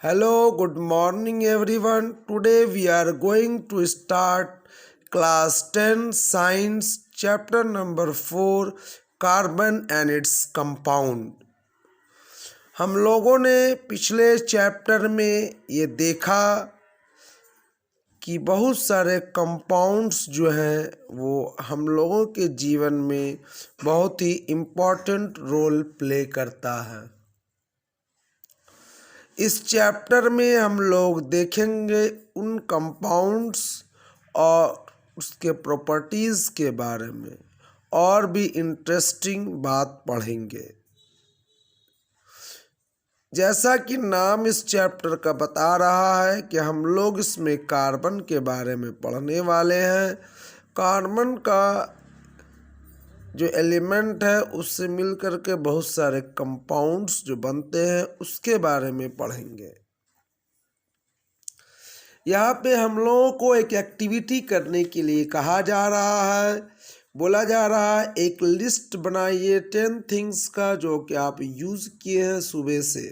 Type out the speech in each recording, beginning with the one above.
Hello, good morning everyone. Today we are going to start class 10 science chapter number 4 carbon and its compound। हम लोगों ने पिछले chapter में ये देखा कि बहुत सारे कंपाउंड्स जो हैं वो हम लोगों के जीवन में बहुत ही इम्पोर्टेंट रोल प्ले करता है। इस चैप्टर में हम लोग देखेंगे उन कंपाउंड्स और उसके प्रॉपर्टीज़ के बारे में और भी इंटरेस्टिंग बात पढ़ेंगे। जैसा कि नाम इस चैप्टर का बता रहा है कि हम लोग इसमें कार्बन के बारे में पढ़ने वाले हैं। कार्बन का जो एलिमेंट है उससे मिल कर के बहुत सारे कंपाउंड्स जो बनते हैं उसके बारे में पढ़ेंगे। यहाँ पे हम लोगों को एक एक्टिविटी करने के लिए कहा जा रहा है, बोला जा रहा है एक लिस्ट बनाइए 10 थिंग्स का जो कि आप यूज़ किए हैं सुबह से,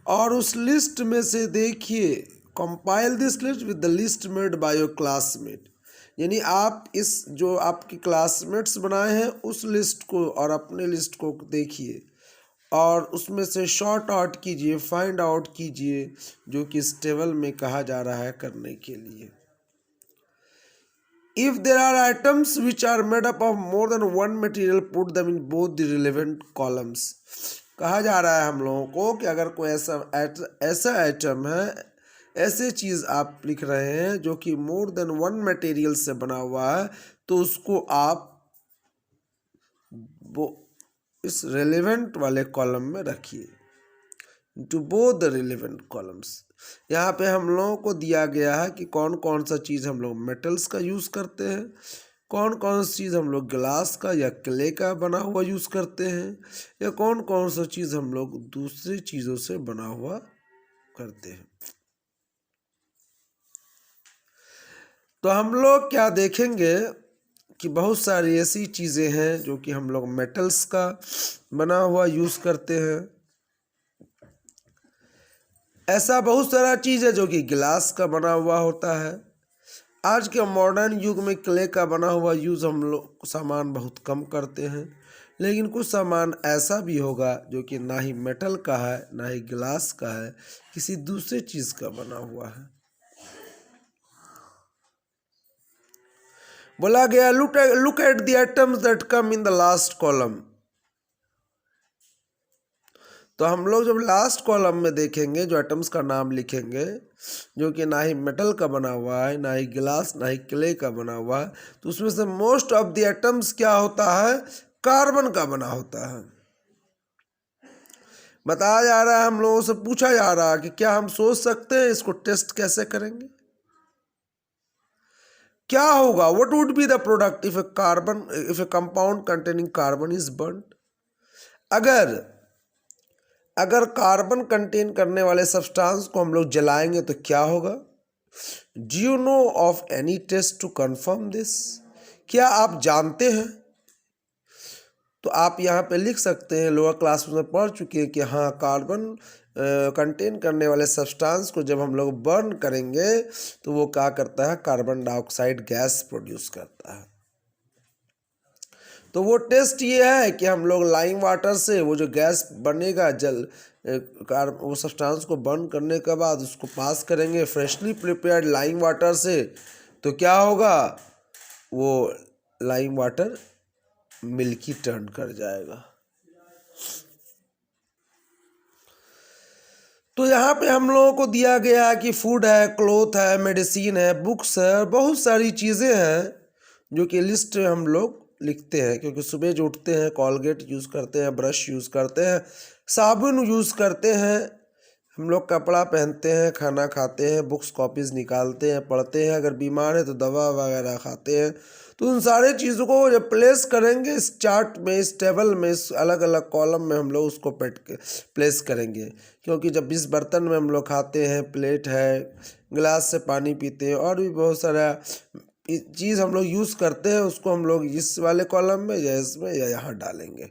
और उस लिस्ट में से देखिए compile this list with the list made by your classmate. यानी आप इस जो आपके क्लासमेट्स बनाए हैं उस लिस्ट को और अपने लिस्ट को देखिए और उसमें से शॉर्ट आउट कीजिए, फाइंड आउट कीजिए जो कि इस टेबल में कहा जा रहा है करने के लिए। If there are items which are made up of more than one material put them in both the relevant columns. कहा जा रहा है हम लोगों को कि अगर कोई ऐसा आइटम है, ऐसे चीज़ आप लिख रहे हैं जो कि मोर देन वन मटेरियल से बना हुआ है, तो उसको आप वो इस रेलेवेंट वाले कॉलम में रखिए, to both the relevant columns. यहाँ पे हम लोगों को दिया गया है कि कौन कौन सा चीज़ हम लोग मेटल्स का यूज़ करते हैं, कौन कौन सी चीज़ हम लोग ग्लास का या क्ले का बना हुआ यूज़ करते हैं, या कौन कौन सा चीज़ हम लोग दूसरी चीज़ों से बना हुआ करते हैं। तो हम लोग क्या देखेंगे कि बहुत सारी ऐसी चीज़ें हैं जो कि हम लोग मेटल्स का बना हुआ यूज़ करते हैं। ऐसा बहुत सारा चीज़ है जो कि गिलास का बना हुआ होता है। आज के मॉडर्न युग में क्ले का बना हुआ यूज़ हम लोग सामान बहुत कम करते हैं, लेकिन कुछ सामान ऐसा भी होगा जो कि ना ही मेटल का है ना ही गिलास का है, किसी दूसरे चीज़ का बना हुआ है। बोला गया look at the items that come in the last column. तो हम लोग जब लास्ट कॉलम में देखेंगे जो आइटम्स का नाम लिखेंगे जो कि ना ही मेटल का बना हुआ है, ना ही गिलास, ना ही क्ले का बना हुआ है, तो उसमें से मोस्ट ऑफ द आइटम्स क्या होता है, कार्बन का बना होता है। बताया जा रहा है, हम लोगों से पूछा जा रहा है कि क्या हम सोच सकते हैं इसको टेस्ट कैसे करेंगे, क्या होगा, what would be the product if A compound containing carbon is burned. अगर कार्बन कंटेन करने वाले सब्सटेंस को हम लोग जलाएंगे तो क्या होगा। Do you know of any test to confirm this. क्या आप जानते हैं। तो आप यहाँ पे लिख सकते हैं, लोअर क्लास में पढ़ चुके हैं कि हाँ कार्बन कंटेन करने वाले सब्सटेंस को जब हम लोग बर्न करेंगे तो वो क्या करता है, कार्बन डाइऑक्साइड गैस प्रोड्यूस करता है। तो वो टेस्ट ये है कि हम लोग लाइम वाटर से वो जो गैस बनेगा वो सब्सटेंस को बर्न करने के बाद उसको पास करेंगे फ्रेशली प्रिपेयर्ड लाइम वाटर से, तो क्या होगा, वो लाइम वाटर मिल्की टर्न कर जाएगा। तो यहाँ पे हम लोगों को दिया गया है कि फूड है, क्लोथ है, मेडिसिन है, बुक्स है, बहुत सारी चीज़ें हैं जो कि लिस्ट में हम लोग लिखते हैं, क्योंकि सुबह जो उठते हैं कॉलगेट यूज़ करते हैं, ब्रश यूज़ करते हैं, साबुन यूज़ करते हैं, हम लोग कपड़ा पहनते हैं, खाना खाते हैं, बुक्स कॉपीज़ निकालते हैं, पढ़ते हैं, अगर बीमार है तो दवा वगैरह खाते हैं। तो उन सारे चीज़ों को जब प्लेस करेंगे इस चार्ट में, इस टेबल में, इस अलग अलग कॉलम में हम लोग उसको प्लेस करेंगे, क्योंकि जब इस बर्तन में हम लोग खाते हैं, प्लेट है, गिलास से पानी पीते हैं, और भी बहुत सारा चीज़ हम लोग यूज़ करते हैं, उसको हम लोग इस वाले कॉलम में या इसमें या यहाँ डालेंगे।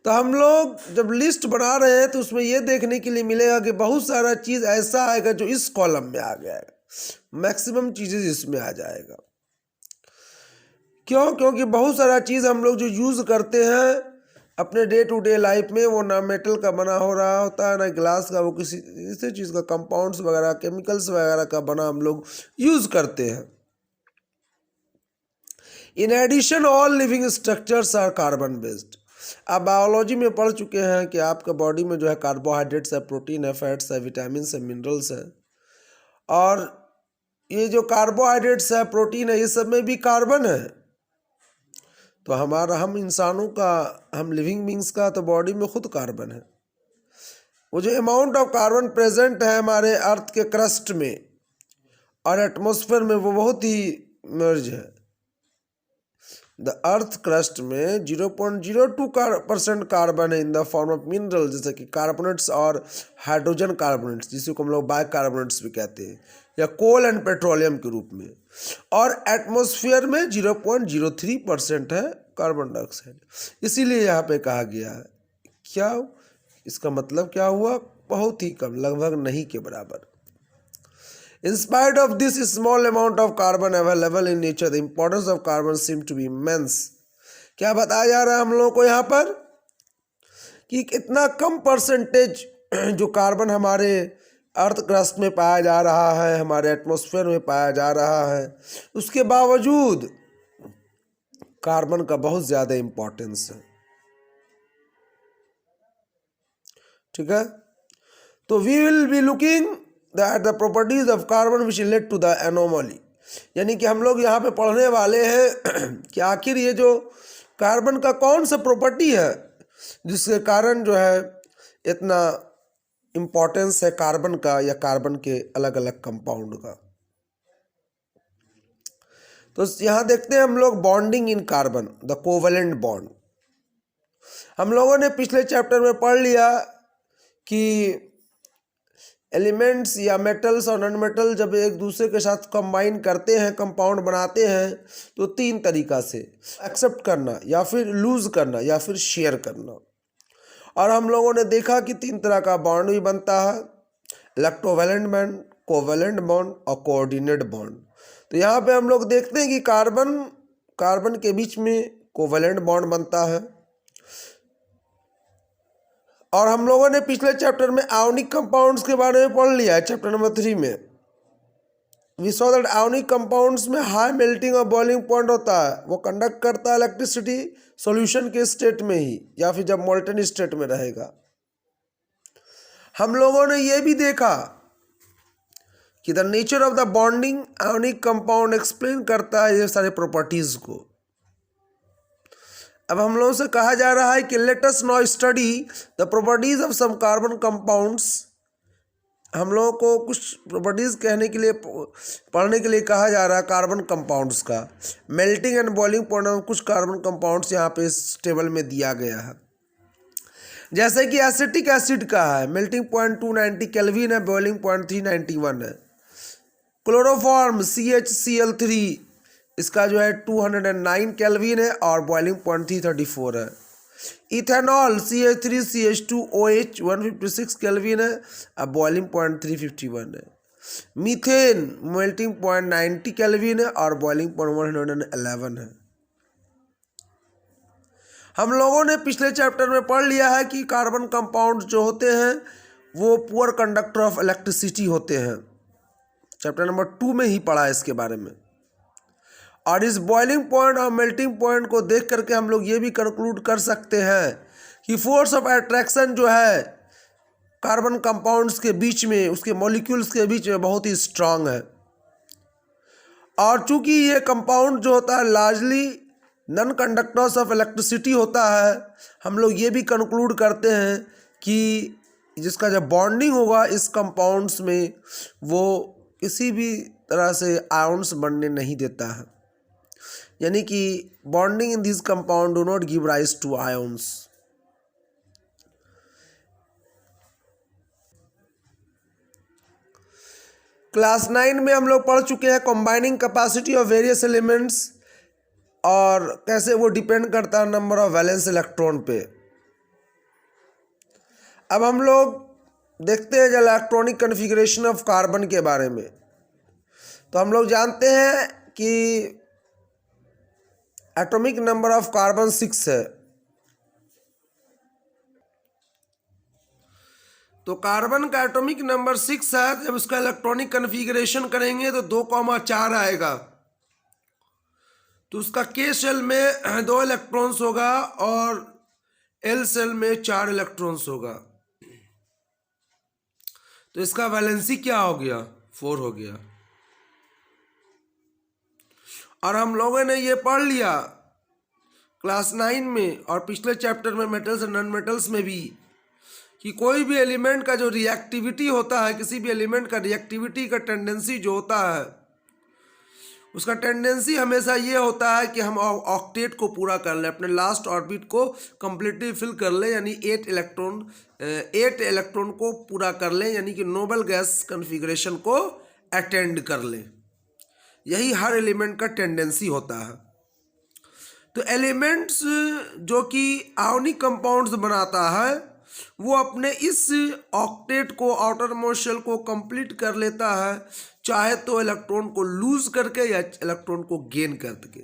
तो हम लोग जब लिस्ट बना रहे हैं तो उसमें ये देखने के लिए मिलेगा कि बहुत सारा चीज़ ऐसा आएगा जो इस कॉलम में आ जाएगा, मैक्सिमम चीज़ें इसमें आ जाएगा। क्यों? क्योंकि बहुत सारा चीज़ हम लोग जो यूज़ करते हैं अपने डे टू डे लाइफ में, वो ना मेटल का बना हो रहा होता है ना ग्लास का, वो किसी इसी चीज़ का, कंपाउंड्स वगैरह, केमिकल्स वगैरह का बना हम लोग यूज़ करते हैं। In addition all living structures are carbon based. आप बायोलॉजी में पढ़ चुके हैं कि आपका बॉडी में जो है कार्बोहाइड्रेट्स है, प्रोटीन है, फैट्स है, विटामिन है, मिनरल्स है, और ये जो कार्बोहाइड्रेट्स है, प्रोटीन है, ये सब में भी कार्बन है। तो हम इंसानों का, हम लिविंग बींग्स का तो बॉडी में खुद कार्बन है। वो जो अमाउंट ऑफ कार्बन प्रेजेंट है हमारे अर्थ के क्रस्ट में और एटमॉस्फेयर में, वो बहुत ही मर्ज है। द अर्थ क्रस्ट में 0.02% कार्बन है in the form of mineral, जैसे कि कार्बोनेट्स और हाइड्रोजन कार्बोनेट्स, जिसे हम लोग बाइकार्बोनेट्स भी कहते हैं, या कोल एंड पेट्रोलियम के रूप में। और एटमॉस्फेयर में 0.03% है कार्बन डाइऑक्साइड। इसीलिए यहाँ पे कहा गया है, क्या इसका मतलब क्या हुआ? बहुत ही कम, लगभग नहीं के बराबर। In spite of this small amount of carbon available in nature, the importance of carbon seems to be immense. क्या बताया जा रहा है हम लोगों को यहाँ पर कि इतना कम परसेंटेज जो कार्बन हमारे अर्थ क्रस्ट में पाया जा रहा है, हमारे एटमॉस्फेयर में पाया जा रहा है, उसके बावजूद कार्बन का बहुत ज़्यादा इम्पोर्टेंस है। ठीक है, तो we will be looking that the properties of carbon which relate to the anomaly, यानी कि हम लोग यहाँ पे पढ़ने वाले हैं कि आखिर ये जो कार्बन का कौन सा प्रॉपर्टी है जिसके कारण जो है इतना इम्पोर्टेंस है कार्बन का, या कार्बन के अलग अलग कंपाउंड का। तो यहाँ देखते हैं हम लोग bonding in carbon, the covalent bond. हम लोगों ने पिछले चैप्टर में पढ़ लिया कि एलिमेंट्स या मेटल्स और नॉन मेटल जब एक दूसरे के साथ कंबाइन करते हैं, कंपाउंड बनाते हैं, तो 3 तरीका से, एक्सेप्ट करना, या फिर लूज करना, या फिर शेयर करना। और हम लोगों ने देखा कि 3 तरह का बॉन्ड भी बनता है, इलेक्ट्रोवैलेंट बॉन्ड, कोवैलेंट बॉन्ड और कोऑर्डिनेट बॉन्ड। तो यहाँ पे हम लोग देखते हैं कि कार्बन के बीच में कोवैलेंट बॉन्ड बनता है। और हम लोगों ने पिछले चैप्टर में आयोनिक कंपाउंड्स के बारे में पढ़ लिया है, चैप्टर नंबर 3 में। We saw that ionic compounds में हाई मेल्टिंग और बॉइलिंग पॉइंट होता है, वो कंडक्ट करता है इलेक्ट्रिसिटी सॉल्यूशन के स्टेट में ही, या फिर जब मोल्टन स्टेट में रहेगा। हम लोगों ने ये भी देखा कि the nature of the bonding ionic compound explain करता है ये सारे प्रॉपर्टीज को। अब हम लोगों से कहा जा रहा है कि let us now study the properties of some carbon compounds. हम लोगों को कुछ प्रॉपर्टीज कहने के लिए, पढ़ने के लिए कहा जा रहा है कार्बन कंपाउंड्स का। Melting and boiling point of कुछ कार्बन कंपाउंड्स यहाँ पे इस टेबल में दिया गया है। जैसे कि एसिटिक एसिड का है, मेल्टिंग पॉइंट 290 केल्विन है, बॉइलिंग पॉइंट 391 है। क्लोरोफॉर्म CHCl3, इसका जो है 209 केल्विन है और बॉइलिंग पॉइंट 334 है। इथेनॉल CH3CH2OH 156 केल्विन है और बॉइलिंग पॉइंट 351 है। मीथेन मेल्टिंग पॉइंट 90 केल्विन है और बॉइलिंग पॉइंट 111 है। हम लोगों ने पिछले चैप्टर में पढ़ लिया है कि कार्बन कंपाउंड जो होते हैं वो पुअर कंडक्टर ऑफ इलेक्ट्रिसिटी होते हैं, चैप्टर नंबर 2 में ही पढ़ा है इसके बारे में। और इस बॉइलिंग पॉइंट और मेल्टिंग पॉइंट को देख करके हम लोग ये भी कंक्लूड कर सकते हैं कि फोर्स ऑफ अट्रैक्शन जो है कार्बन कंपाउंड्स के बीच में, उसके मॉलिक्यूल्स के बीच में बहुत ही स्ट्रांग है। और चूंकि ये कंपाउंड जो होता है largely non conductors of electricity होता है, हम लोग ये भी कंक्लूड करते हैं कि जिसका जब बॉन्डिंग होगा इस कंपाउंड्स में, वो किसी भी तरह से आयन्स बनने नहीं देता है, यानी कि bonding in this compound do not give rise to ions. Class 9 में हम लोग पढ़ चुके हैं combining capacity of various elements, और कैसे वो डिपेंड करता है नंबर ऑफ वैलेंस इलेक्ट्रॉन पे। अब हम लोग देखते हैं इलेक्ट्रॉनिक कन्फिग्रेशन ऑफ कार्बन के बारे में। तो हम लोग जानते हैं कि एटॉमिक नंबर ऑफ कार्बन 6 है। तो कार्बन का एटॉमिक नंबर 6 है। जब उसका इलेक्ट्रॉनिक कन्फिग्रेशन करेंगे तो 2,4 आएगा। तो उसका के शेल में 2 इलेक्ट्रॉन्स होगा और एल सेल में 4 इलेक्ट्रॉन्स होगा। तो इसका वैलेंसी क्या हो गया? 4 हो गया। और हम लोगों ने ये पढ़ लिया क्लास 9 में और पिछले चैप्टर में मेटल्स एंड नॉन मेटल्स में भी कि कोई भी एलिमेंट का जो रिएक्टिविटी होता है, किसी भी एलिमेंट का रिएक्टिविटी का टेंडेंसी जो होता है, उसका टेंडेंसी हमेशा ये होता है कि हम ऑक्टेट को पूरा कर लें, अपने लास्ट ऑर्बिट को कंप्लीटली फिल कर लें, यानी 8 इलेक्ट्रॉन को पूरा कर लें, यानी कि नोबल गैस कन्फिग्रेशन को अटेंड कर लें। यही हर एलिमेंट का टेंडेंसी होता है। तो एलिमेंट्स जो कि आयोनिक कंपाउंड्स बनाता है वो अपने इस ऑक्टेट को, आउटर मोस्ट शेल को कंप्लीट कर लेता है, चाहे तो इलेक्ट्रॉन को लूज करके या इलेक्ट्रॉन को गेन करके।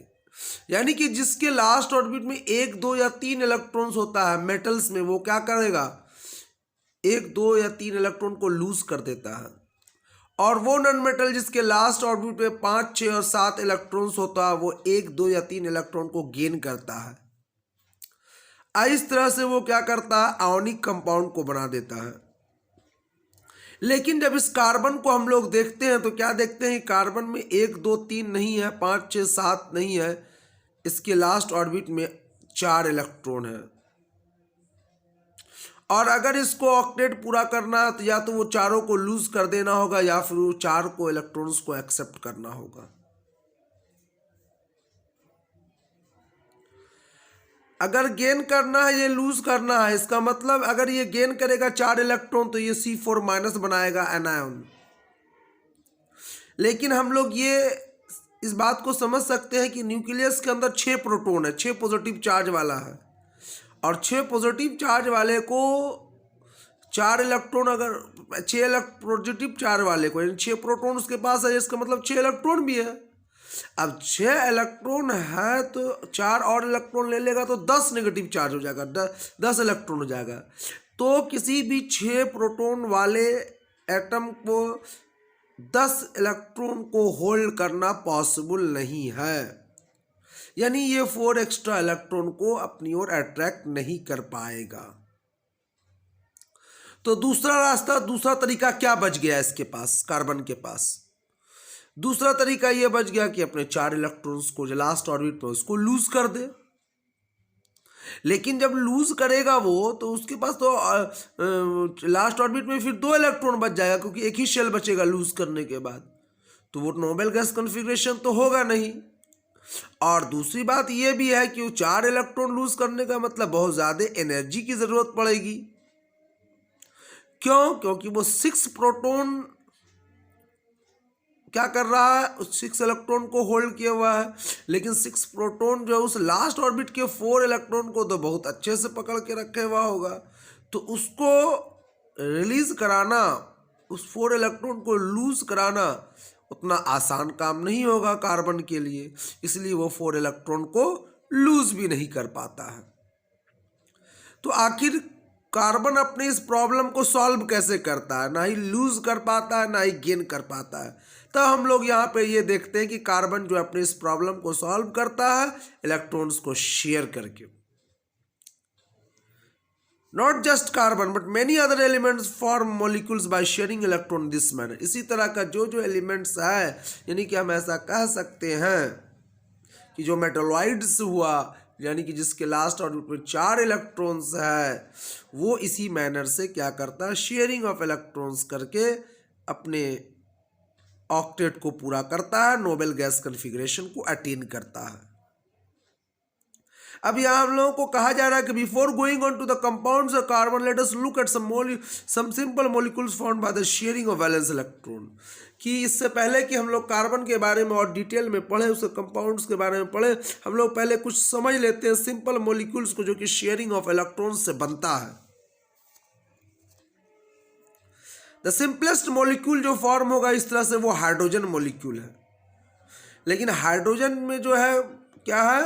यानी कि जिसके लास्ट ऑर्बिट में 1, 2 या 3 इलेक्ट्रॉन्स होता है मेटल्स में, वो क्या करेगा? 1, 2 या 3 इलेक्ट्रॉन को लूज कर देता है। और वो नॉन मेटल जिसके लास्ट ऑर्बिट में 5, 6 और 7 इलेक्ट्रॉन्स होता है, वो 1, 2 या 3 इलेक्ट्रॉन को गेन करता है। इस तरह से वो क्या करता है? आयोनिक कंपाउंड को बना देता है। लेकिन जब इस कार्बन को हम लोग देखते हैं तो क्या देखते हैं? कार्बन में 1, 2, 3 नहीं है, 5, 6, 7 नहीं है। इसके लास्ट ऑर्बिट में 4 इलेक्ट्रॉन है। और अगर इसको ऑक्टेट पूरा करना है तो या तो वो चारों को लूज कर देना होगा या फिर वो 4 को इलेक्ट्रॉन्स को एक्सेप्ट करना होगा। अगर गेन करना है, ये लूज करना है, इसका मतलब अगर ये गेन करेगा 4 इलेक्ट्रॉन तो ये C4 माइनस बनाएगा एनायन। लेकिन हम लोग ये इस बात को समझ सकते हैं कि न्यूक्लियस के अंदर 6 प्रोटॉन है, 6 पॉजिटिव चार्ज वाला है। और 6 पॉजिटिव चार्ज वाले को 4 इलेक्ट्रॉन, अगर 6 पॉजिटिव चार्ज वाले को, यानी 6 प्रोटॉन उसके पास है, इसका मतलब 6 इलेक्ट्रॉन भी है। अब 6 इलेक्ट्रॉन है तो 4 और इलेक्ट्रॉन ले लेगा तो 10 नेगेटिव चार्ज हो जाएगा, 10 इलेक्ट्रॉन हो जाएगा। तो किसी भी 6 प्रोटॉन वाले एटम को 10 इलेक्ट्रॉन को होल्ड करना पॉसिबल नहीं है, यानी ये 4 एक्स्ट्रा इलेक्ट्रॉन को अपनी ओर अट्रैक्ट नहीं कर पाएगा। तो दूसरा रास्ता, दूसरा तरीका क्या बच गया इसके पास, कार्बन के पास? दूसरा तरीका ये बच गया कि अपने 4 इलेक्ट्रॉन्स को जो लास्ट ऑर्बिट पे उसको लूज कर दे। लेकिन जब लूज करेगा वो तो उसके पास तो लास्ट ऑर्बिट में फिर 2 इलेक्ट्रॉन बच जाएगा, क्योंकि एक ही शेल बचेगा लूज करने के बाद। तो वो नोबल गैस कन्फिग्रेशन तो होगा नहीं। और दूसरी बात ये भी है कि वो 4 इलेक्ट्रॉन लूज करने का मतलब बहुत ज़्यादा एनर्जी की ज़रूरत पड़ेगी। क्यों? क्योंकि वो 6 प्रोटॉन क्या कर रहा है? उस 6 इलेक्ट्रॉन को होल्ड किया हुआ है। लेकिन 6 प्रोटॉन जो उस लास्ट ऑर्बिट के 4 इलेक्ट्रॉन को तो बहुत अच्छे से पकड़ के रखे हुआ होगा। तो उसको रिलीज कराना, उस 4 इलेक्ट्रॉन को लूज कराना उतना आसान काम नहीं होगा कार्बन के लिए, इसलिए वो 4 इलेक्ट्रॉन को लूज भी नहीं कर पाता है। तो आखिर कार्बन अपने इस प्रॉब्लम को सॉल्व कैसे करता है? ना ही लूज कर पाता है, ना ही गेन कर पाता है। तो हम लोग यहाँ पे ये देखते हैं कि कार्बन जो अपने इस प्रॉब्लम को सॉल्व करता है इलेक्ट्रॉन्स को शेयर करके। Not just carbon but many other elements form molecules by sharing electron this manner. इसी तरह का जो जो एलिमेंट्स है, यानी कि हम ऐसा कह सकते हैं कि जो मेटलॉइड्स हुआ, यानी कि जिसके लास्ट ऑर्बिट में 4 इलेक्ट्रॉन्स है, वो इसी मैनर से क्या करता है? शेयरिंग ऑफ इलेक्ट्रॉन्स करके अपने ऑक्टेट को पूरा करता है, नोबल गैस कन्फिग्रेशन को अटेन करता है। अब यहाँ हम लोगों को कहा जा रहा है कि before going on to the compounds of carbon let us look at some simple molecules formed by the sharing of valence electron. कि इससे पहले कि हम लोग कार्बन के बारे में और डिटेल में पढ़े, उसके कंपाउंड्स के बारे में पढ़े, हम लोग पहले कुछ समझ लेते हैं सिंपल मॉलिक्यूल्स को जो कि शेयरिंग ऑफ इलेक्ट्रॉन्स से बनता है। द सिंपलेस्ट मॉलिक्यूल जो फॉर्म होगा इस तरह से वो हाइड्रोजन मॉलिक्यूल है। लेकिन हाइड्रोजन में जो है क्या है,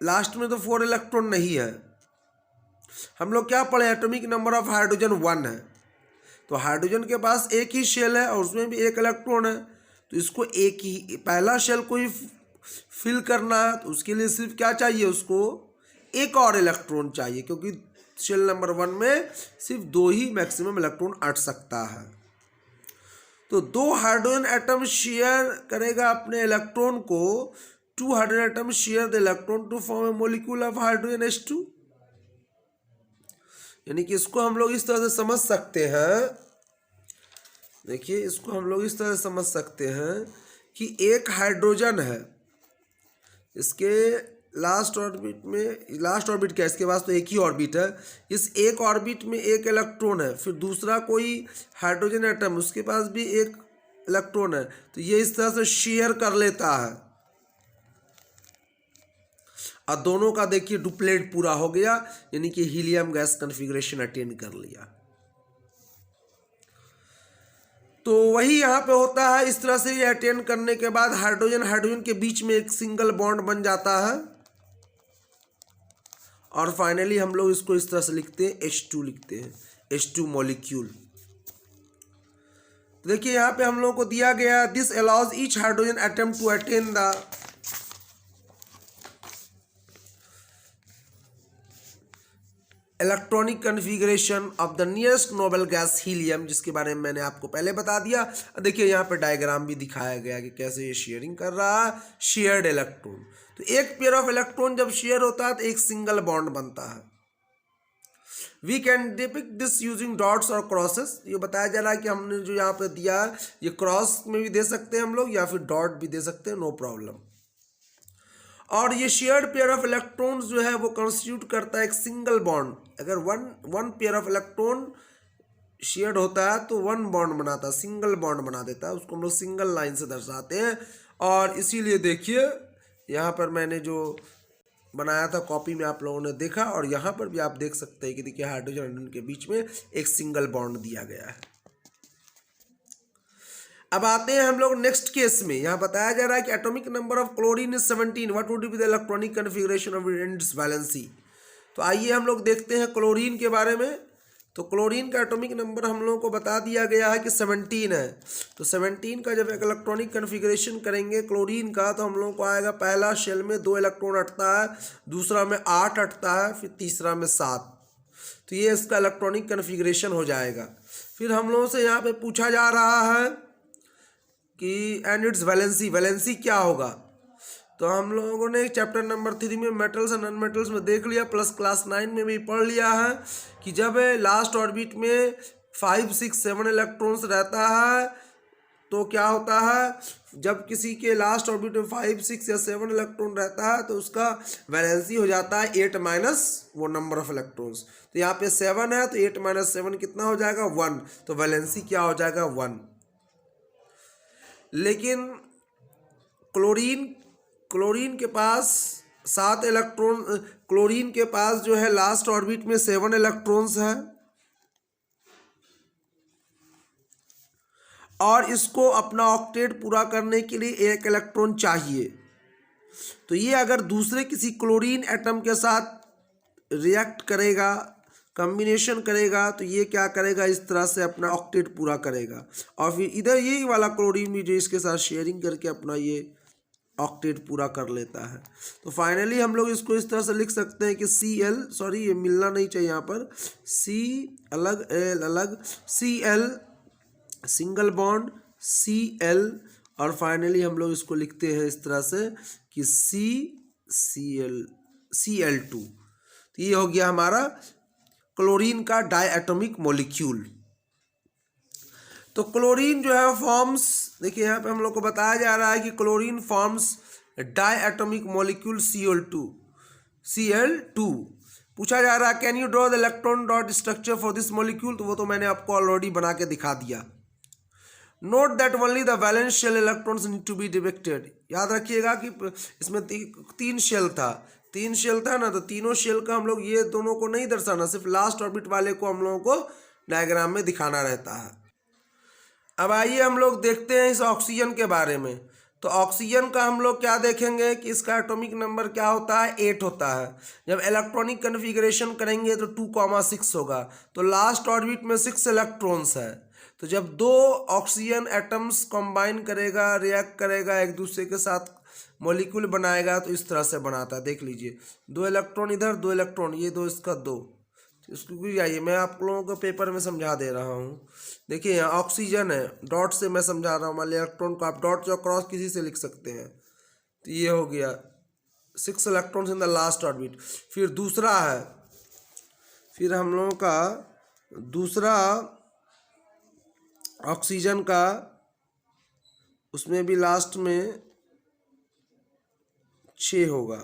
लास्ट में तो 4 इलेक्ट्रॉन नहीं है। हम लोग क्या पढ़े, एटॉमिक नंबर ऑफ हाइड्रोजन 1 है। तो हाइड्रोजन के पास एक ही शेल है और उसमें भी एक इलेक्ट्रॉन है, तो इसको एक ही पहला शेल को ही फिल करना है। तो उसके लिए सिर्फ क्या चाहिए, उसको एक और इलेक्ट्रॉन चाहिए, क्योंकि शेल नंबर 1 में सिर्फ 2 ही मैक्सिमम इलेक्ट्रॉन अट सकता है। तो 2 हाइड्रोजन एटम शेयर करेगा अपने इलेक्ट्रॉन को, 2 hydrogen atom share the electron to form a molecule of hydrogen H2। यानी कि इसको हम लोग इस तरह से समझ सकते हैं, देखिए इसको हम लोग इस तरह से समझ सकते हैं कि एक हाइड्रोजन है, इसके लास्ट ऑर्बिट में, लास्ट ऑर्बिट क्या है, इसके पास तो एक ही ऑर्बिट है, इस एक ऑर्बिट में एक इलेक्ट्रॉन है, फिर दूसरा कोई हाइड्रोजन एटम उसके पास भी एक इलेक्ट्रॉन है, तो ये इस तरह से शेयर कर लेता है और दोनों का देखिए डुप्लेट पूरा हो गया, यानी कि हीलियम गैस कॉन्फ़िगरेशन अटेन कर लिया। तो वही यहाँ पे होता है, इस तरह से ये अटेन करने के बाद हाइड्रोजन हाइड्रोजन के बीच में एक सिंगल बॉन्ड बन जाता है और फाइनली हम लोग इसको इस तरह से लिखते हैं, H2 लिखते हैं, H2 मॉलिक्यूल। तो देखिए यहाँ पे हम लोगों को दिया गया, this allows each hydrogen atom to attain the electronic configuration of the nearest noble gas helium, जिसके बारे में मैंने आपको पहले बता दिया। देखिए यहाँ पे डायग्राम भी दिखाया गया कि कैसे ये शेयरिंग कर रहा है, शेयर्ड इलेक्ट्रॉन। तो एक पेयर ऑफ इलेक्ट्रॉन जब शेयर होता है तो एक सिंगल बॉन्ड बनता है। We can depict this using dots और क्रॉसेस। ये बताया जा रहा है कि हमने जो यहाँ पे दिया ये क्रॉस में भी दे सकते हैं हम लोग या फिर डॉट भी दे सकते हैं, नो प्रॉब्लम। और ये शेयर्ड पेयर ऑफ इलेक्ट्रॉन्स जो है वो कंस्टिट्यूट करता है एक सिंगल बॉन्ड। अगर one pair of electron shared होता है तो 1 बॉन्ड बनाता है, सिंगल बॉन्ड बना देता है, उसको हम लोग सिंगल लाइन से दर्शाते हैं। और इसीलिए देखिए यहाँ पर मैंने जो बनाया था कॉपी में आप लोगों ने देखा, और यहाँ पर भी आप देख सकते हैं कि देखिए हाइड्रोजन हाइड्रोजन के बीच में एक सिंगल बॉन्ड दिया गया है। अब आते हैं हम लोग नेक्स्ट केस में। यहाँ बताया जा रहा है कि atomic number of chlorine is 17, what would be the electronic configuration of its valency. तो आइए हम लोग देखते हैं क्लोरीन के बारे में। तो क्लोरीन का एटॉमिक नंबर हम लोगों को बता दिया गया है कि 17 है। तो 17 का जब एक इलेक्ट्रॉनिक कन्फिगरेशन करेंगे क्लोरीन का, तो हम लोगों को आएगा, पहला शेल में 2 इलेक्ट्रॉन अटता है, दूसरा में 8 अटता है, फिर तीसरा में 7। तो ये इसका इलेक्ट्रॉनिक कन्फिगरेशन हो जाएगा। फिर हम लोगों से यहाँ पे पूछा जा रहा है कि एंड इट्स वैलेंसी, वैलेंसी क्या होगा। तो हम लोगों ने चैप्टर नंबर 3 में मेटल्स एंड नॉन मेटल्स में देख लिया, प्लस क्लास 9 में भी पढ़ लिया है कि जब लास्ट ऑर्बिट में 5, 6, 7 इलेक्ट्रॉन्स रहता है तो क्या होता है, जब किसी के लास्ट ऑर्बिट में 5, 6 या 7 इलेक्ट्रॉन रहता है तो उसका वैलेंसी हो जाता है 8 माइनस वो नंबर ऑफ इलेक्ट्रॉन्स। तो यहाँ पे 7 है तो 8 माइनस 7 कितना हो जाएगा, 1। तो वैलेंसी क्या हो जाएगा, 1। लेकिन क्लोरीन के पास 7 इलेक्ट्रॉन, क्लोरीन के पास जो है लास्ट ऑर्बिट में 7 इलेक्ट्रॉन्स है और इसको अपना ऑक्टेट पूरा करने के लिए 1 इलेक्ट्रॉन चाहिए। तो ये अगर दूसरे किसी क्लोरीन एटम के साथ रिएक्ट करेगा, कॉम्बिनेशन करेगा, तो ये क्या करेगा, इस तरह से अपना ऑक्टेट पूरा करेगा। और फिर इधर यही वाला क्लोरीन भी जो इसके साथ शेयरिंग करके अपना ये ऑक्टेट पूरा कर लेता है। तो फाइनली हम लोग इसको इस तरह से लिख सकते हैं कि Cl, सॉरी ये मिलना नहीं चाहिए यहाँ पर, C अलग L अलग, Cl सिंगल बॉन्ड Cl, और फाइनली हम लोग इसको लिखते हैं इस तरह से कि Cl2। तो ये हो गया हमारा क्लोरीन का डायएटॉमिक मॉलिक्यूल। तो क्लोरीन जो है फॉर्म्स, देखिए यहाँ पे हम लोग को बताया जा रहा है कि क्लोरीन फॉर्म्स डायएटॉमिक मॉलिक्यूल Cl2। पूछा जा रहा है can you draw the electron dot structure for this molecule. तो वो तो मैंने आपको ऑलरेडी बना के दिखा दिया। Note that only the valence shell electrons need to be depicted. याद रखिएगा कि इसमें 3 शेल था, 3 शेल था ना, तो तीनों शेल का हम लोग ये दोनों को नहीं दर्शाना, सिर्फ लास्ट ऑर्बिट वाले को हम लोगों को डायग्राम में दिखाना रहता है। अब आइए हम लोग देखते हैं इस ऑक्सीजन के बारे में। तो ऑक्सीजन का हम लोग क्या देखेंगे कि इसका एटॉमिक नंबर क्या होता है, 8 होता है। जब इलेक्ट्रॉनिक कन्फिग्रेशन करेंगे तो 2,6 होगा। तो लास्ट ऑर्बिट में 6 इलेक्ट्रॉन्स है। तो जब दो ऑक्सीजन एटम्स कंबाइन करेगा, रिएक्ट करेगा एक दूसरे के साथ, मॉलिक्यूल बनाएगा, तो इस तरह से बनाता है। देख लीजिए, 2 इलेक्ट्रॉन इधर, 2 इलेक्ट्रॉन, ये दो, इसका 2। इसको भी आइए मैं आप लोगों को पेपर में समझा दे रहा हूँ। देखिए यहाँ ऑक्सीजन है, डॉट से मैं समझा रहा हूँ। मान लिया इलेक्ट्रॉन को आप डॉट या क्रॉस किसी से लिख सकते हैं। तो ये हो गया 6 electrons in the last orbit. फिर दूसरा है, फिर हम लोगों का दूसरा ऑक्सीजन का, उसमें भी लास्ट में 6 होगा।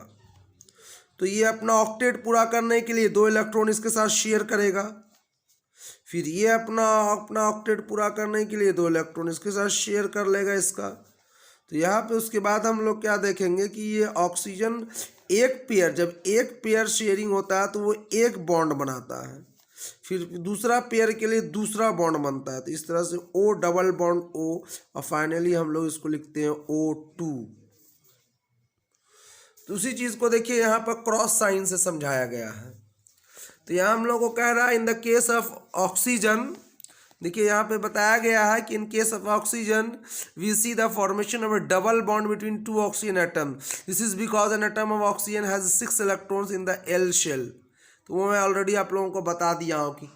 तो ये अपना ऑक्टेट पूरा करने के लिए 2 इलेक्ट्रॉन इसके साथ शेयर करेगा। फिर ये अपना ऑक्टेट पूरा करने के लिए 2 इलेक्ट्रॉन इसके साथ शेयर कर लेगा इसका। तो यहाँ पे उसके बाद हम लोग क्या देखेंगे कि ये ऑक्सीजन एक पेयर, जब एक पेयर शेयरिंग होता है तो वो एक बॉन्ड बनाता है। फिर दूसरा पेयर के लिए दूसरा बॉन्ड बनता है। तो इस तरह से O डबल बॉन्ड O, और फाइनली हम लोग इसको लिखते हैं O2। तो उसी चीज़ को देखिए यहाँ पर क्रॉस साइन से समझाया गया है। तो यहाँ हम लोग को कह रहा है in the case of oxygen, देखिए यहाँ पे बताया गया है कि in case of oxygen we see the formation of a double bond between 2 oxygen atom. This is because an atom of oxygen has 6 electrons in the L shell. तो वो मैं ऑलरेडी आप लोगों को बता दिया हूँ कि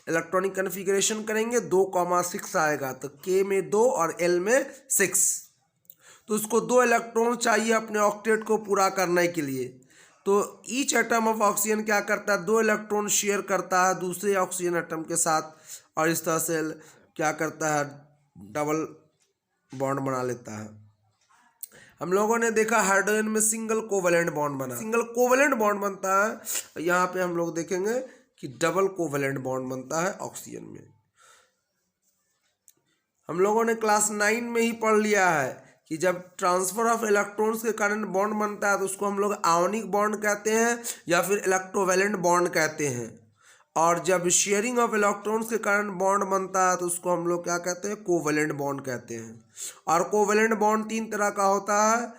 इलेक्ट्रॉनिक कन्फिग्रेशन करेंगे 2,6 आएगा। तो K में 2 और L में 6। तो उसको 2 इलेक्ट्रॉन चाहिए अपने ऑक्टेट को पूरा करने के लिए। तो ईच एटम ऑफ ऑक्सीजन क्या करता है, 2 इलेक्ट्रॉन शेयर करता है दूसरे ऑक्सीजन एटम के साथ, और इस तरह से क्या करता है, डबल बॉन्ड बना लेता है। हम लोगों ने देखा हाइड्रोजन में सिंगल कोवेलेंट बॉन्ड बना, सिंगल कोवेलेंट बॉन्ड बनता है। यहाँ पे हम लोग देखेंगे कि डबल कोवेलेंट बॉन्ड बनता है ऑक्सीजन में। हम लोगों ने क्लास 9 में ही पढ़ लिया है कि जब ट्रांसफर ऑफ इलेक्ट्रॉन्स के कारण बॉन्ड बनता है तो उसको हम लोग आयोनिक बॉन्ड कहते हैं या फिर इलेक्ट्रोवैलेंट बॉन्ड कहते हैं। और जब शेयरिंग ऑफ इलेक्ट्रॉन्स के कारण बॉन्ड बनता है तो उसको हम लोग क्या कहते हैं, कोवेलेंट बॉन्ड कहते हैं। और कोवेलेंट बॉन्ड 3 तरह का होता है,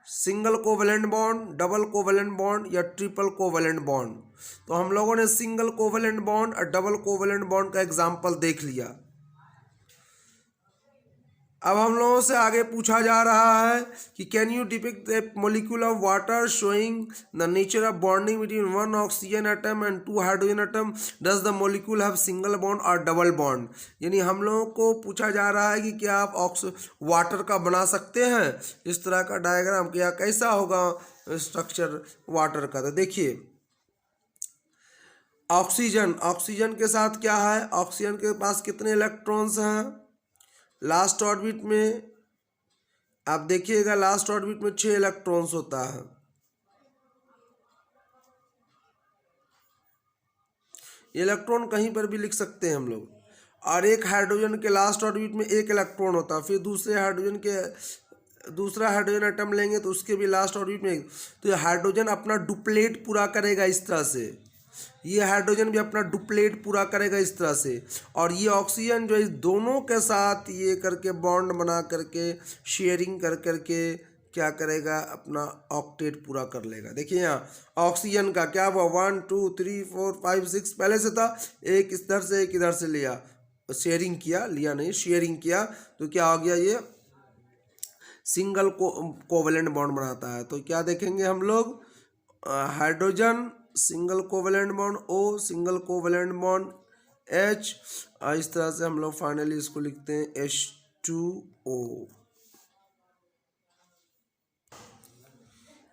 single covalent bond, double covalent bond या ट्रिपल कोवेलेंट बॉन्ड। तो हम लोगों ने सिंगल कोवेलेंट बॉन्ड और डबल कोवेलेंट बॉन्ड का एग्जाम्पल देख लिया। अब हम लोगों से आगे पूछा जा रहा है कि can you depict the molecule of water showing the nature of bonding between 1 oxygen atom and 2 hydrogen atom, does the molecule have single bond और डबल बॉन्ड। यानी हम लोगों को पूछा जा रहा है कि क्या आप वाटर का बना सकते हैं इस तरह का डायग्राम, क्या कैसा होगा स्ट्रक्चर वाटर का। तो देखिए ऑक्सीजन के साथ क्या है, ऑक्सीजन के पास कितने इलेक्ट्रॉन्स हैं लास्ट ऑर्बिट में, आप देखिएगा लास्ट ऑर्बिट में 6 इलेक्ट्रॉन्स होता है। इलेक्ट्रॉन कहीं पर भी लिख सकते हैं हम लोग। और एक हाइड्रोजन के लास्ट ऑर्बिट में 1 इलेक्ट्रॉन होता है। फिर दूसरा हाइड्रोजन एटम लेंगे तो उसके भी लास्ट ऑर्बिट में, तो हाइड्रोजन अपना डुप्लेट पूरा करेगा इस तरह से, ये हाइड्रोजन भी अपना डुप्लेट पूरा करेगा इस तरह से। और ये ऑक्सीजन जो इस दोनों के साथ ये करके बॉन्ड बना करके शेयरिंग कर करके क्या करेगा, अपना ऑक्टेट पूरा कर लेगा। देखिए यहाँ ऑक्सीजन का क्या हुआ, 1 2 3 4 5 6 पहले से था, एक इधर से एक इधर से लिया, शेयरिंग किया, लिया नहीं शेयरिंग किया, तो क्या हो गया, ये सिंगल कोवेलेंट बॉन्ड बनाता है। तो क्या देखेंगे हम लोग, hydrogen single covalent bond O, single covalent bond H, और इस तरह से हम लोग फाइनली इसको लिखते हैं H2O।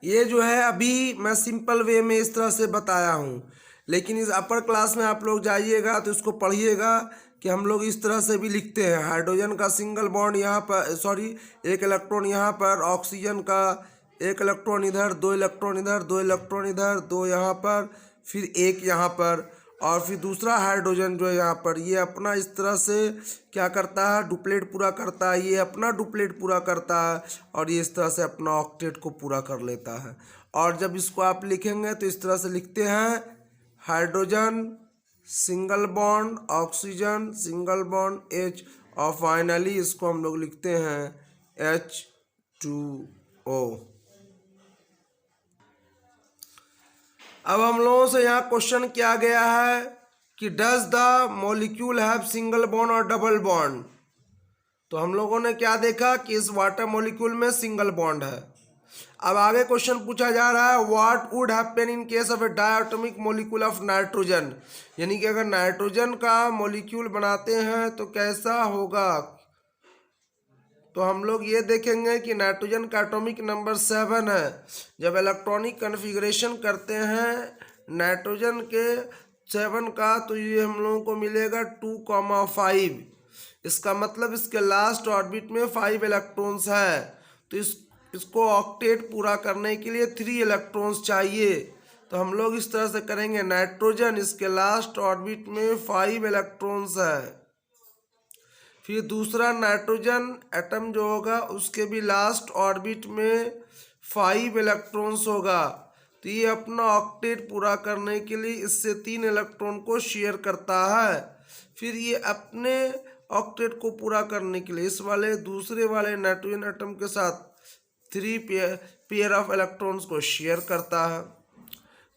ये जो है अभी मैं सिंपल वे में इस तरह से बताया हूँ, लेकिन इस अपर क्लास में आप लोग जाइएगा तो इसको पढ़िएगा कि हम लोग इस तरह से भी लिखते हैं। हाइड्रोजन का सिंगल बॉन्ड यहाँ पर, सॉरी 1 इलेक्ट्रॉन यहाँ पर, ऑक्सीजन का 1 इलेक्ट्रॉन इधर, 2 इलेक्ट्रॉन इधर, 2 इलेक्ट्रॉन इधर, 2 यहाँ पर, फिर 1 यहाँ पर, और फिर दूसरा हाइड्रोजन जो है यहाँ पर ये अपना इस तरह से क्या करता है, डुप्लेट पूरा करता है, ये अपना डुप्लेट पूरा करता है और ये इस तरह से अपना ऑक्टेट को पूरा कर लेता है। और जब इसको आप लिखेंगे तो इस तरह से लिखते हैं, hydrogen single bond oxygen single bond H और फाइनली इसको हम लोग लिखते हैं H2O। अब हम लोगों से यहाँ क्वेश्चन किया गया है कि does the molecule have single bond और डबल बॉन्ड। तो हम लोगों ने क्या देखा कि इस वाटर मॉलिक्यूल में सिंगल बॉन्ड है। अब आगे क्वेश्चन पूछा जा रहा है, what would happen in case of A diatomic molecule of nitrogen, यानी कि अगर नाइट्रोजन का मॉलिक्यूल बनाते हैं तो कैसा होगा। तो हम लोग ये देखेंगे कि नाइट्रोजन का एटॉमिक नंबर 7 है। जब इलेक्ट्रॉनिक कन्फिग्रेशन करते हैं नाइट्रोजन के 7 का तो ये हम लोगों को मिलेगा 2,5। इसका मतलब इसके लास्ट ऑर्बिट में 5 इलेक्ट्रॉन्स है। तो इसको ऑक्टेट पूरा करने के लिए 3 इलेक्ट्रॉन्स चाहिए। तो हम लोग इस तरह से करेंगे, नाइट्रोजन इसके लास्ट ऑर्बिट में 5 इलेक्ट्रॉन्स है। फिर दूसरा नाइट्रोजन एटम जो होगा उसके भी लास्ट ऑर्बिट में 5 इलेक्ट्रॉन्स होगा। तो ये अपना ऑक्टेट पूरा करने के लिए इससे 3 इलेक्ट्रॉन को शेयर करता है। फिर ये अपने ऑक्टेट को पूरा करने के लिए इस वाले दूसरे वाले नाइट्रोजन एटम के साथ 3 पेयर ऑफ इलेक्ट्रॉन्स को शेयर करता है।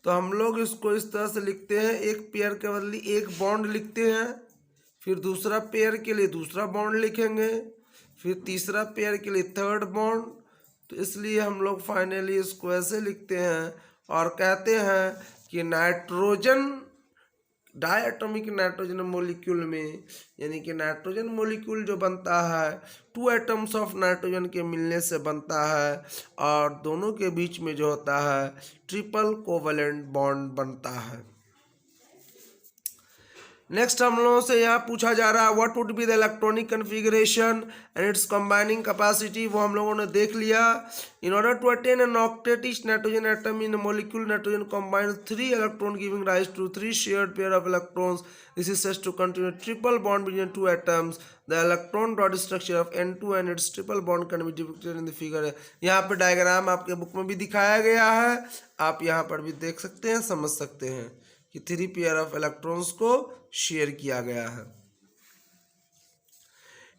तो हम लोग इसको इस तरह से लिखते हैं, एक पेयर के बदले एक बॉन्ड लिखते हैं, फिर दूसरा पेयर के लिए दूसरा बॉन्ड लिखेंगे, फिर तीसरा पेयर के लिए थर्ड बॉन्ड। तो इसलिए हम लोग फाइनली इसको ऐसे लिखते हैं और कहते हैं कि नाइट्रोजन डायटोमिक नाइट्रोजन मॉलिक्यूल में, यानी कि नाइट्रोजन मॉलिक्यूल जो बनता है 2 एटम्स ऑफ नाइट्रोजन के मिलने से बनता है और दोनों के बीच में जो होता है ट्रिपल कोवलेंट बॉन्ड बनता है। नेक्स्ट हम लोगों से यहाँ पूछा जा रहा है, what would be the electronic configuration and its combining capacity. वो हम लोगों ने देख लिया। In order to attain an octet each nitrogen atom in molecule nitrogen combines 3 electron giving rise to 3 shared pair of electrons. This is said to continue triple bond between 2 atoms. The electron dot structure of N2 and its triple bond can be depicted in the figure. यहाँ पे diagram आपके book में भी दिखाया गया है, आप यहाँ पर भी देख सकते हैं, समझ सकते हैं कि 3 पेयर ऑफ इलेक्ट्रॉन्स को शेयर किया गया है।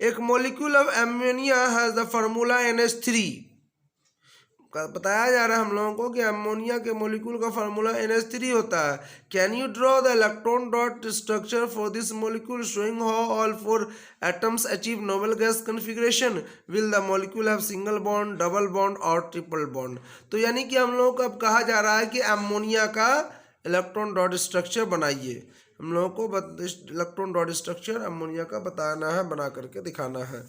एक molecule of ammonia has the formula NH3। बताया जा रहा है हम लोगों को कि अमोनिया के मॉलिक्यूल का फार्मूला NH3 होता है। Can you draw the electron dot structure for this molecule showing how all 4 atoms achieve noble gas configuration. Will the molecule have single bond, double bond और ट्रिपल बॉन्ड। तो यानी कि हम लोगों को अब कहा जा रहा है कि अमोनिया का इलेक्ट्रॉन डॉट स्ट्रक्चर बनाइए। हम लोगों को इलेक्ट्रॉन डॉट स्ट्रक्चर अमोनिया का बताना है, बना करके दिखाना है।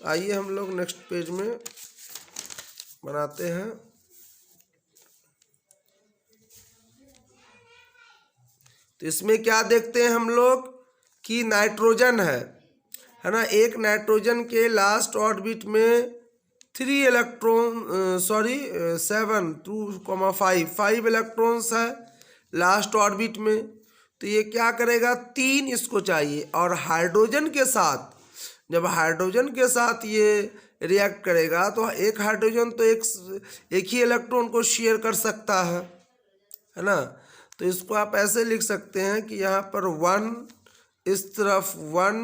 आइए हम लोग नेक्स्ट पेज में बनाते हैं। तो इसमें क्या देखते हैं हम लोग कि नाइट्रोजन है ना। एक नाइट्रोजन के लास्ट ऑर्बिट में 3 इलेक्ट्रॉन 7 2,5 इलेक्ट्रॉन्स है लास्ट ऑर्बिट में। तो ये क्या करेगा, 3 इसको चाहिए। और हाइड्रोजन के साथ, जब हाइड्रोजन के साथ ये रिएक्ट करेगा तो एक हाइड्रोजन तो एक ही इलेक्ट्रॉन को शेयर कर सकता है ना। तो इसको आप ऐसे लिख सकते हैं कि यहाँ पर 1, इस तरफ 1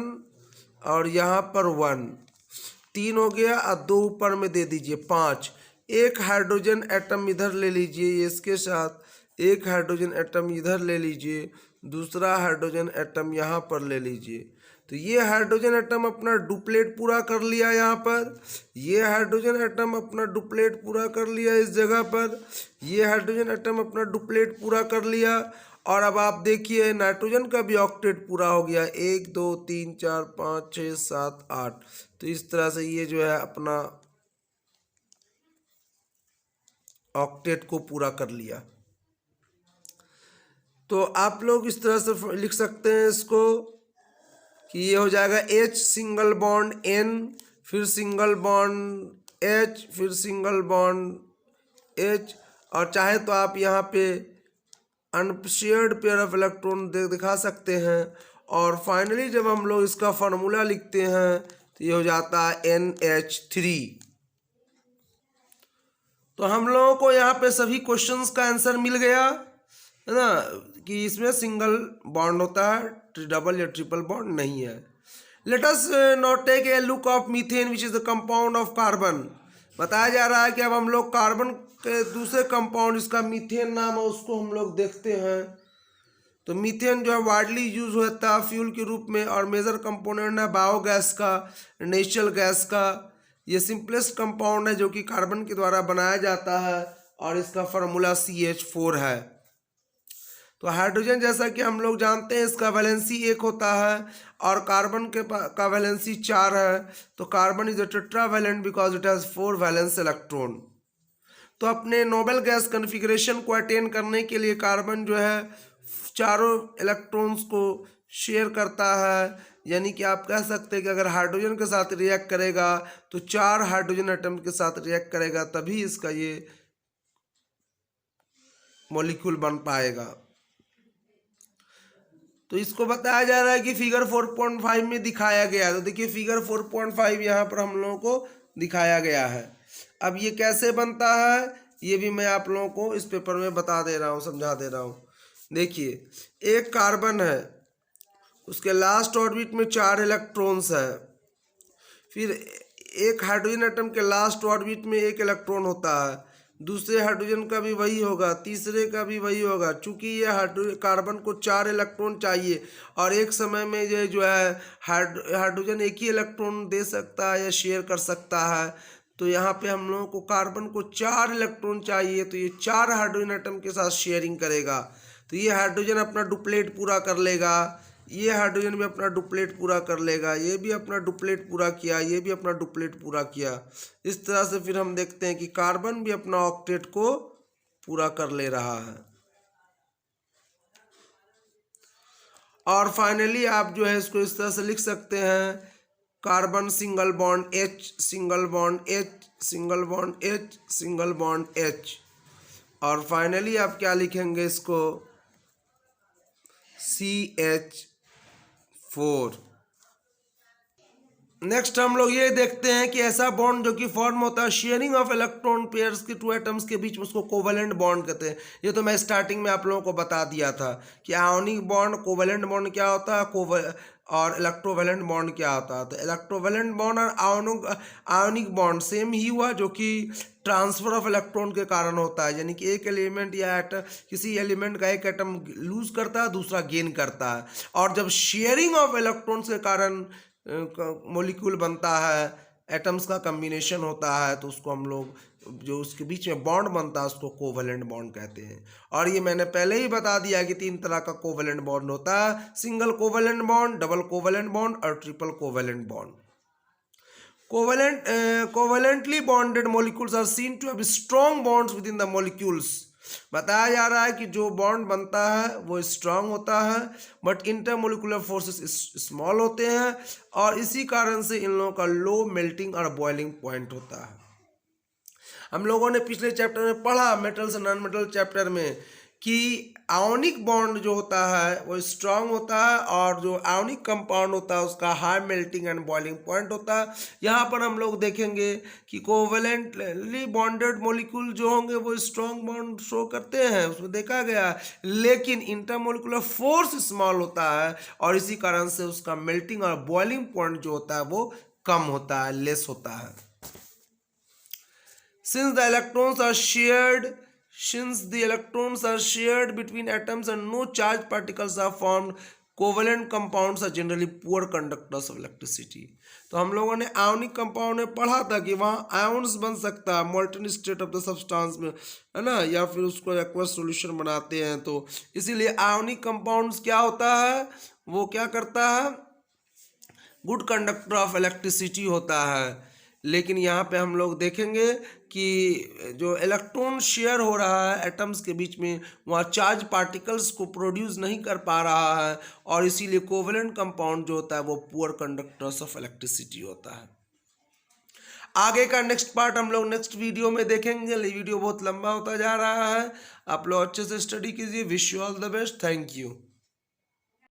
और यहाँ पर 1, 3 हो गया और 2 ऊपर में दे दीजिए 5। एक हाइड्रोजन एटम इधर ले लीजिए, इसके साथ एक हाइड्रोजन एटम इधर ले लीजिए, दूसरा हाइड्रोजन एटम यहाँ पर ले लीजिए। तो ये हाइड्रोजन एटम अपना डुप्लेट पूरा कर लिया यहाँ पर, ये हाइड्रोजन एटम अपना डुप्लेट पूरा कर लिया इस जगह पर, ये हाइड्रोजन एटम अपना डुप्लेट पूरा कर लिया। और अब आप देखिए नाइट्रोजन का भी ऑक्टेट पूरा हो गया, 1 2 3 4 5 6 7 8। तो इस तरह से ये जो है अपना ऑक्टेट को पूरा कर लिया। तो आप लोग इस तरह से लिख सकते हैं इसको कि ये हो जाएगा H सिंगल बॉन्ड N, फिर सिंगल बॉन्ड H, फिर सिंगल बॉन्ड H। और चाहे तो आप यहाँ पे अनशेयर्ड पेयर ऑफ इलेक्ट्रॉन दिखा सकते हैं। और फाइनली जब हम लोग इसका फार्मूला लिखते हैं तो ये हो जाता है NH3। तो हम लोगों को यहाँ पे सभी क्वेश्चंस का आंसर मिल गया है ना, कि इसमें सिंगल बॉन्ड होता है, डबल या ट्रिपल बॉन्ड नहीं है। Let us now take a look of methane which is the compound of carbon. बताया जा रहा है कि अब हम लोग कार्बन के दूसरे कंपाउंड, इसका मीथेन नाम है, उसको हम लोग देखते हैं। तो मीथेन जो है वाइडली यूज होता है फ्यूल के रूप में, और मेजर कंपोनेंट है बायोगैस का, नेचुरल गैस का। ये सिंपलेस्ट कंपाउंड है जो कि कार्बन के द्वारा बनाया जाता है, और इसका फार्मूला CH4 है। तो हाइड्रोजन जैसा कि हम लोग जानते हैं इसका वैलेंसी 1 होता है, और कार्बन का वैलेंसी 4 है। तो carbon is a tetravalent because it has 4 valence electron. तो अपने नोबेल गैस कॉन्फ़िगरेशन को अटेन करने के लिए कार्बन जो है चारों इलेक्ट्रॉन्स को शेयर करता है। यानी कि आप कह सकते हैं कि अगर हाइड्रोजन के साथ रिएक्ट करेगा तो 4 हाइड्रोजन एटम के साथ रिएक्ट करेगा, तभी इसका ये मॉलिक्यूल बन पाएगा। तो इसको बताया जा रहा है कि फिगर 4.5 में दिखाया गया है। तो देखिए फिगर 4.5 यहाँ पर हम लोगों को दिखाया गया है। अब ये कैसे बनता है ये भी मैं आप लोगों को इस पेपर में बता दे रहा हूँ, समझा दे रहा हूँ। देखिए एक कार्बन है, उसके लास्ट ऑर्बिट में 4 इलेक्ट्रॉन्स है। फिर एक हाइड्रोजन एटम के लास्ट ऑर्बिट में 1 इलेक्ट्रॉन होता है, दूसरे हाइड्रोजन का भी वही होगा, तीसरे का भी वही होगा। चूंकि ये कार्बन को 4 इलेक्ट्रॉन चाहिए, और एक समय में ये जो है हाइड्रोजन एक ही इलेक्ट्रॉन दे सकता है या शेयर कर सकता है। तो यहाँ पे हम लोगों को कार्बन को 4 इलेक्ट्रॉन चाहिए, तो ये 4 हाइड्रोजन एटम के साथ शेयरिंग करेगा। तो ये हाइड्रोजन अपना डुप्लेट पूरा कर लेगा, ये हाइड्रोजन भी अपना डुप्लेट पूरा कर लेगा, ये भी अपना डुप्लेट पूरा किया, ये भी अपना डुप्लेट पूरा किया। इस तरह से फिर हम देखते हैं कि कार्बन भी अपना ऑक्टेट को पूरा कर ले रहा है। और फाइनली आप जो है इसको इस तरह से लिख सकते हैं, carbon single bond H, single bond H, single bond H, single bond H। और फाइनली आप क्या लिखेंगे इसको, CH4। नेक्स्ट हम लोग ये देखते हैं कि ऐसा बॉन्ड जो कि फॉर्म होता है शेयरिंग ऑफ इलेक्ट्रॉन पेयर्स के 2 एटम्स के बीच में, उसको कोवेलेंट बॉन्ड कहते हैं। ये तो मैं स्टार्टिंग में आप लोगों को बता दिया था कि आयोनिक बॉन्ड, कोवेलेंट बॉन्ड क्या होता है, और इलेक्ट्रोवेलेंट बॉन्ड क्या होता है। तो इलेक्ट्रोवेलेंट बॉन्ड और आयोनिक बॉन्ड सेम ही हुआ, जो कि ट्रांसफर ऑफ इलेक्ट्रॉन के कारण होता है। यानी कि एक एलिमेंट या एटम, किसी एलिमेंट का एक एटम लूज करता है, दूसरा गेन करता है। और जब शेयरिंग ऑफ इलेक्ट्रॉन्स के कारण मॉलिक्यूल बनता है, एटम्स का कम्बिनेशन होता है, तो उसको हम लोग जो उसके बीच में बॉन्ड बनता है उसको कोवेलेंट बॉन्ड कहते हैं। और ये मैंने पहले ही बता दिया कि 3 तरह का कोवेलेंट बॉन्ड होता है, single covalent bond, double covalent bond और triple covalent bond. Covalently bonded molecules are seen to have strong bonds within the molecules. बताया जा रहा है कि जो बॉन्ड बनता है वो स्ट्रांग होता है, बट इंटरमोलिकुलर फोर्सेस स्मॉल होते हैं, और इसी कारण से इन लोगों का लो मेल्टिंग और बॉइलिंग पॉइंट होता है। हम लोगों ने पिछले चैप्टर में पढ़ा, metals and non metal chapter में, कि आयोनिक बॉन्ड जो होता है वो स्ट्रांग होता है, और जो आयोनिक कंपाउंड होता है उसका high melting and boiling point होता है। यहाँ पर हम लोग देखेंगे कि कोवेलेंटली बॉन्डेड मॉलिक्यूल जो होंगे वो स्ट्रांग बॉन्ड शो करते हैं, उसमें देखा गया, लेकिन इंटरमोलिकुलर फोर्स स्मॉल होता है, और इसी कारण से उसका मेल्टिंग और बॉइलिंग पॉइंट जो होता है वो कम होता है, लेस होता है। Since the electrons are shared between atoms and no charged particles are formed, covalent compounds are generally poor conductors of electricity. तो हम लोगों ने आयोनिक कंपाउंड में पढ़ा था कि वहाँ आयोन्स बन सकता है molten state of the substance में, है ना, या फिर उसको एक्वस सॉल्यूशन बनाते हैं। तो इसीलिए आयोनिक कंपाउंड्स क्या होता है, वो क्या करता है, गुड कंडक्टर ऑफ इलेक्ट्रिसिटी होता है। लेकिन यहाँ पे हम लोग देखेंगे कि जो इलेक्ट्रॉन शेयर हो रहा है एटम्स के बीच में, वहाँ चार्ज पार्टिकल्स को प्रोड्यूस नहीं कर पा रहा है, और इसीलिए कोवेलेंट कंपाउंड जो होता है वो पुअर कंडक्टर्स ऑफ इलेक्ट्रिसिटी होता है। आगे का नेक्स्ट पार्ट हम लोग नेक्स्ट वीडियो में देखेंगे। ये वीडियो बहुत लंबा होता जा रहा है। आप लोग अच्छे से स्टडी कीजिए। Wish you all the best. Thank you.